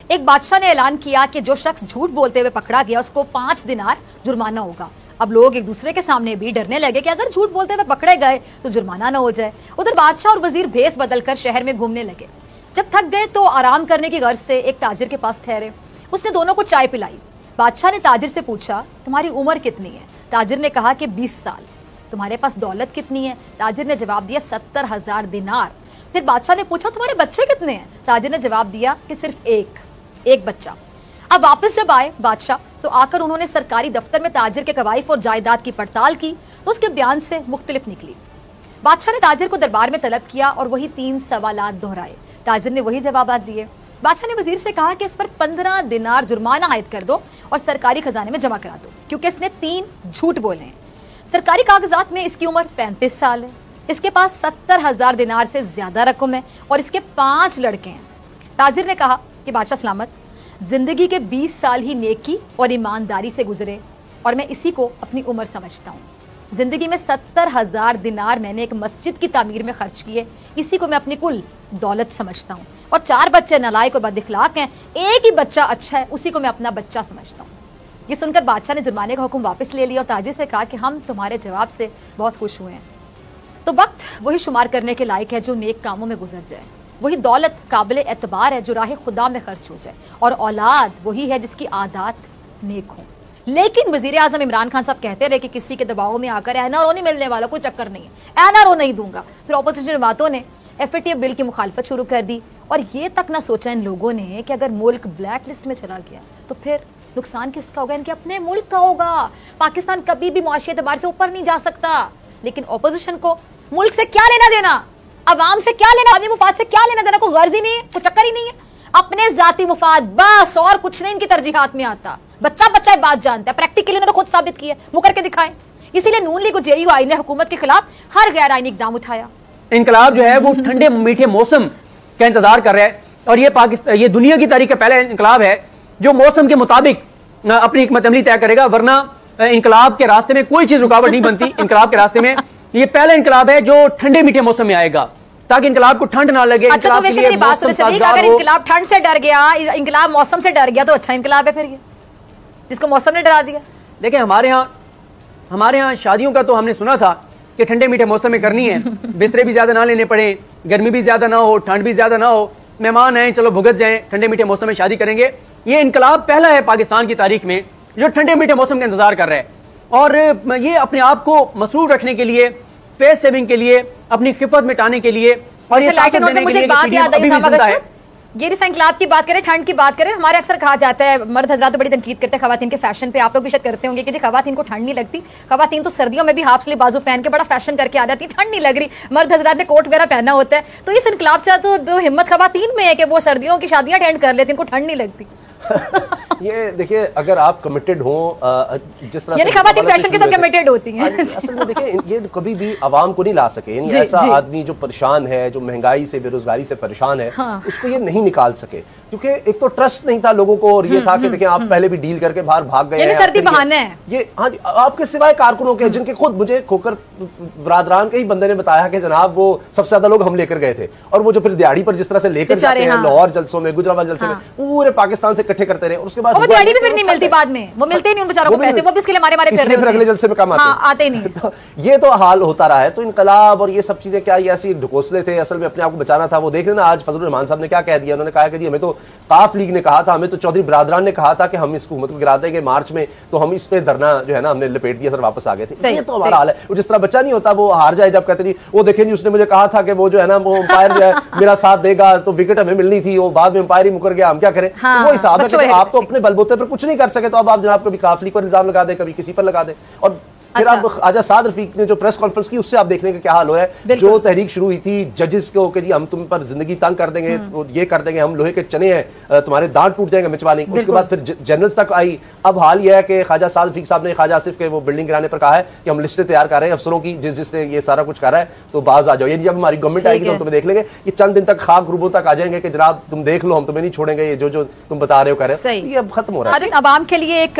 ایک بادشاہ نے اعلان کیا کہ جو شخص جھوٹ بولتے ہوئے پکڑا گیا اس کو 5 دینار جرمانہ ہوگا. اب لوگ ایک دوسرے کے سامنے بھی ڈرنے لگے کہ اگر جھوٹ بولتے ہوئے پکڑے گئے تو جرمانہ نہ ہو جائے. ادھر بادشاہ اور وزیر بھیس بدل کر شہر میں گھومنے لگے. جب تھک گئے تو آرام کرنے کی غرض سے ایک تاجر کے پاس ٹھہرے. اس نے دونوں کو چائے پلائی. بادشاہ نے تاجر سے پوچھا تمہاری عمر کتنی ہے؟ تاجر نے کہا کہ 20 سال. تمہارے پاس دولت کتنی ہے؟ تاجر نے جواب دیا 70,000 دینار. پھر بادشاہ نے پوچھا تمہارے بچے کتنے ہیں؟ تاجر نے جواب دیا کہ صرف ایک بچہ. اب واپس جب آئے بادشاہ تو آ کر انہوں نے سرکاری دفتر میں تاجر کے کوائف اور جائیداد کی پڑتال کی تو اس کے بیان سے مختلف نکلی. بادشاہ نے تاجر کو دربار میں طلب کیا اور وہی 3 سوالات دہرائے. تاجر نے وہی جوابات دیے. بادشاہ نے وزیر سے کہا کہ اس پر 15 دینار جرمانہ عائد کر دو اور سرکاری خزانے میں جمع کرا دو کیونکہ اس نے 3 جھوٹ بولے ہیں. سرکاری کاغذات میں اس کی عمر 35 سال ہے. اس کے پاس 70,000 دینار سے زیادہ رقم ہے اور اس کے 5 لڑکے ہیں. تاجر نے کہا کہ بادشاہ سلامت، زندگی کے 20 سال ہی نیکی اور ایمانداری سے گزرے اور میں اسی کو اپنی عمر سمجھتا ہوں. زندگی میں 70,000 دینار میں نے ایک مسجد کی تعمیر میں خرچ کیے، اسی کو میں اپنی کل دولت سمجھتا ہوں. اور 4 بچے نالائق اور بد اخلاق ہیں، ایک ہی بچہ اچھا ہے، اسی کو میں اپنا بچہ سمجھتا ہوں. یہ سن کر بادشاہ نے جرمانے کا حکم واپس لے لیا اور تاجر سے کہا کہ ہم تمہارے جواب سے بہت خوش ہوئے ہیں. تو وقت وہی شمار کرنے کے لائق ہے جو نیک کاموں میں گزر جائے. وہی دولت قابل اعتبار ہے جو راہ خدا میں خرچ ہو جائے. اور اولاد وہی ہے جس کی عادات نیک ہوں. لیکن وزیر اعظم عمران خان صاحب کہتے رہے کہ کسی کے دباؤ میں آ کر این آر او نہیں ملنے والا، کوئی چکر نہیں ہے، این آر او نہیں دوں گا. پھر اپوزیشن جماعتوں نے ایف اے ٹی ایف بل کی مخالفت شروع کر دی اور یہ تک نہ سوچا ان لوگوں نے کہ اگر ملک بلیک لسٹ میں چلا گیا تو پھر نقصان کس کا ہوگا؟ ان کے اپنے ملک کا ہوگا. پاکستان کبھی بھی معاشی اعتبار سے اوپر نہیں جا سکتا. لیکن اپوزیشن کو ملک سے کیا لینا دینا، عوام سے کیا لینا، عوامی مفاد سے کیا لینا دینا؟ کوئی غرض ہی نہیں ہے، کوئی چکر ہی نہیں ہے. اپنے ذاتی مفاد بس، اور کچھ نہیں ان کی ترجیحات میں آتا. بچہ بات جانتا ہے. پریکٹیکلی انہوں نے خود ثابت کیا، وہ کر کے دکھائیں. اسی لیے نون لیگ اور جے یو آئی نے حکومت کے خلاف ہر غیر آئینی اقدام اٹھایا. انقلاب جو ہے وہ ٹھنڈے میٹھے موسم کا انتظار کر رہا ہے اور یہ دنیا کی تاریخ کا پہلا انقلاب ہے جو موسم کے مطابق اپنی حکمت عملی طے کرے گا. ورنہ انقلاب کے راستے میں کوئی چیز رکاوٹ نہیں بنتی. انقلاب کے راستے میں یہ پہلا انقلاب ہے جو ٹھنڈے میٹھے موسم میں آئے گا تاکہ انقلاب کو ٹھنڈ نہ لگے. اچھا تو ویسے میری بات سنیں، اگر انقلاب ٹھنڈ سے ڈر گیا، انقلاب موسم سے ڈر گیا تو اچھا انقلاب ہے پھر یہ جس کو موسم نے ڈرا دیا. دیکھیں ہمارے ہاں شادیوں کا تو ہم نے سنا تھا کہ ٹھنڈے میٹھے موسم میں کرنی ہے، بسترے بھی زیادہ نہ لینے پڑیں، گرمی بھی زیادہ نہ ہو، ٹھنڈ بھی زیادہ نہ ہو، مہمان آئیں چلو بھگت جائیں، ٹھنڈے میٹھے موسم میں شادی کریں گے. یہ انقلاب پہلا ہے پاکستان کی تاریخ میں جو ٹھنڈے میٹھے موسم کا انتظار کر رہا ہے. اور یہ اپنے آپ کو مصروف رکھنے کے لیے، فیس سیونگ کے لیے، اپنی خفت مٹانے کے لیے اور یہ طاقت دینے کے لیے کہ ابھی بھی زندہ ہے. یہ جس انقلاب کی بات کریں، ٹھنڈ کی بات کریں، ہمارے اکثر کہا جاتا ہے، مرد حضرات تو بڑی تنقید کرتے ہیں خواتین کے فیشن پہ، آپ لوگ بھی شک کرتے ہوں گے کہ جی خواتین کو ٹھنڈ نہیں لگتی. خواتین تو سردیوں میں بھی ہاف سلیو بازو پہن کے بڑا فیشن کر کے آ جاتی ہے، ٹھنڈ نہیں لگ رہی. مرد حضرات نے کوٹ وغیرہ پہنا ہوتا ہے. تو اس انقلاب سے تو ہمت خواتین میں ہے کہ وہ سردیوں کی شادیاں اٹینڈ کر لیتی، ان کو ٹھنڈ نہیں لگتی. یہ دیکھیے اگر آپ کمیٹڈ ہوں جس طرح یعنی خواتین فیشن کے ساتھ کمیٹڈ ہوتی ہیں. اصل میں دیکھیں یہ کبھی بھی عوام کو نہیں لا سکے. یعنی ایسا آدمی جو پریشان ہے، جو مہنگائی سے، بے روزگاری سے پریشان ہے، اس کو یہ نہیں نکال سکے کیونکہ ایک تو ٹرسٹ نہیں تھا لوگوں کو اور یہ تھا کہ دیکھیں آپ پہلے بھی ڈیل کر کے باہر بھاگ گئے ہیں. سردی بہانہ ہے یہ. ہاں جی، آپ کے سوائے کارکنوں کے جن کے خود مجھے کھوکر برادران کے ہی بندے نے بتایا کہ جناب وہ سب سے زیادہ لوگ ہم لے کر گئے تھے اور وہ جو پھر دیہڑی پر جس طرح سے لے کر جاتے ہیں لاہور جلسوں میں، گجرات جلسے میں، پورے پاکستان سے اکٹھے کرتے رہے. اور اس کے بعد وہ دیہڑی بھی پھر نہیں ملتی، بعد میں وہ ملتے ہی نہیں ان بیچاروں کو پیسے، وہ بھی اس کے لیے مارے پھر رہے پھر اگلے جلسے میں کام آتے ہی نہیں. یہ تو حال ہوتا رہا ہے. تو انقلاب اور یہ سب چیزیں کیا یہ ایسی ڈھکوسلے تھے، اصل میں اپنے آپ کو بچانا تھا. وہ دیکھ لینا آج فضل الرحمان صاحب نے کیا کہہ دیا. انہوں نے کہا کہ جی ہمیں تو قاف لیگ نے کہا تھا، ہمیں تو چودھری برادران نے کہا تھا کہ ہم اس حکومت کو گرا دیں گے مارچ میں، تو ہم اس پہ دھرنا جو ہے نا ہم نے لپیٹ دیا، سر واپس آ گئے تھے. یہ تو ہمارا حال ہے. وہ جس طرح بچہ نہیں ہوتا وہ ہار جائے جب کہتے جی وہ دیکھیں جی اس نے مجھے کہا تھا کہ وہ جو ہے نا وہ امپائر جو ہے میرا ساتھ دے گا تو وکٹ ہمیں ملنی تھی، وہ بعد میں امپائر ہی مکر گیا، ہم کیا کریں. وہ حساب ہے کہ آپ تو اپنے بلبوتے پر کچھ نہیں کر سکے تو اب آپ جناب کبھی قاف لیگ پر الزام لگا دیں، کبھی کسی پر لگا دیں. اور پھر اب خواجہ سعد رفیق نے جو پریس کانفرنس کی اس سے آپ دیکھنے کا کیا حال ہو رہا ہے. جو تحریک شروع ہوئی تھی ججز کو کہ جی ہم تم پر زندگی تنگ کر دیں گے، یہ کر دیں گے، ہم لوہے کے چنے ہیں، تمہارے دانت ٹوٹ جائیں گے مچوانے. اس کے بعد پھر جنرلز تک آئی. اب حال یہ ہے کہ خواجہ سعد رفیق صاحب نے خواجہ آصف کے وہ بلڈنگ گرانے پر کہا ہے کہ ہم لسٹیں تیار کر رہے ہیں افسروں کی جس نے یہ سارا کچھ کر رہا ہے تو باز آ جاؤ. یعنی جب ہماری گورنمنٹ آئے گی تو ہم تمہیں دیکھ لیں گے. یہ چند دن تک خاک گروپوں تک آ جائیں گے کہ جناب تم دیکھ لو، ہم تمہیں نہیں چھوڑیں گے، یہ جو تم بتا رہے ہو کر رہے ہیں. یہ اب ختم ہو رہا ہے. عوام کے لیے ایک